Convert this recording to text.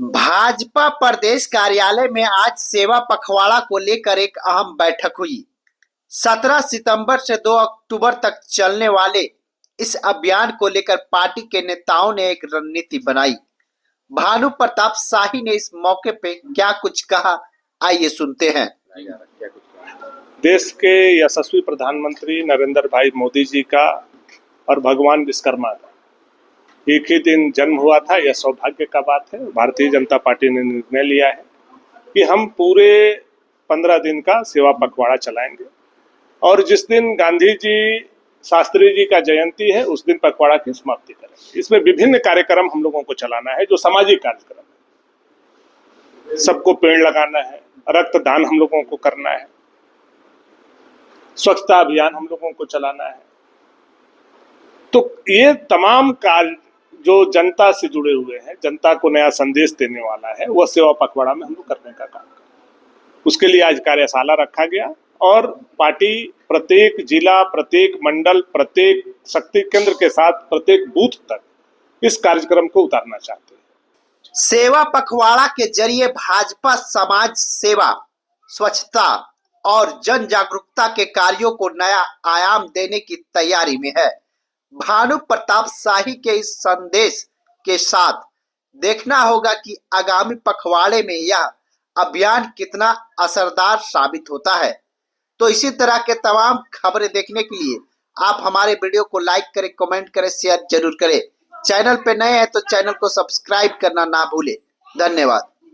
भाजपा प्रदेश कार्यालय में आज सेवा पखवाड़ा को लेकर एक अहम बैठक हुई। 17 सितंबर से 2 अक्टूबर तक चलने वाले इस अभियान को लेकर पार्टी के नेताओं ने एक रणनीति बनाई। भानु प्रताप शाही ने इस मौके पे क्या कुछ कहा, आइए सुनते हैं। देश के यशस्वी प्रधानमंत्री नरेंद्र भाई मोदी जी का और भगवान विश्वकर्मा का एक ही दिन जन्म हुआ था। यह सौभाग्य का बात है। भारतीय जनता पार्टी ने निर्णय लिया है कि हम पूरे 15 दिन का सेवा पखवाड़ा चलाएंगे और जिस दिन गांधी जी शास्त्री जी का जयंती है उस दिन पखवाड़ा की समाप्ति करेंगे। इसमें विभिन्न कार्यक्रम हम लोगों को चलाना है जो सामाजिक कार्यक्रम है। सबको पेड़ लगाना है, रक्तदान हम लोगों को करना है, स्वच्छता अभियान हम लोगों को चलाना है। तो ये तमाम कार्य जो जनता से जुड़े हुए हैं, जनता को नया संदेश देने वाला है, वह सेवा पखवाड़ा में हम लोग करने का काम करें। उसके लिए आज कार्यशाला रखा गया और पार्टी प्रत्येक जिला, प्रत्येक मंडल, प्रत्येक शक्ति केंद्र के साथ प्रत्येक बूथ तक इस कार्यक्रम को उतारना चाहते हैं। सेवा पखवाड़ा के जरिए भाजपा समाज सेवा, स्वच्छता और जन जागरूकता के कार्यों को नया आयाम देने की तैयारी में है। भानु प्रताप शाही के इस संदेश के साथ देखना होगा कि आगामी पखवाड़े में यह अभियान कितना असरदार साबित होता है। तो इसी तरह के तमाम खबरें देखने के लिए आप हमारे वीडियो को लाइक करें, कमेंट करें, शेयर जरूर करें। चैनल पे नए हैं तो चैनल को सब्सक्राइब करना ना भूलें। धन्यवाद।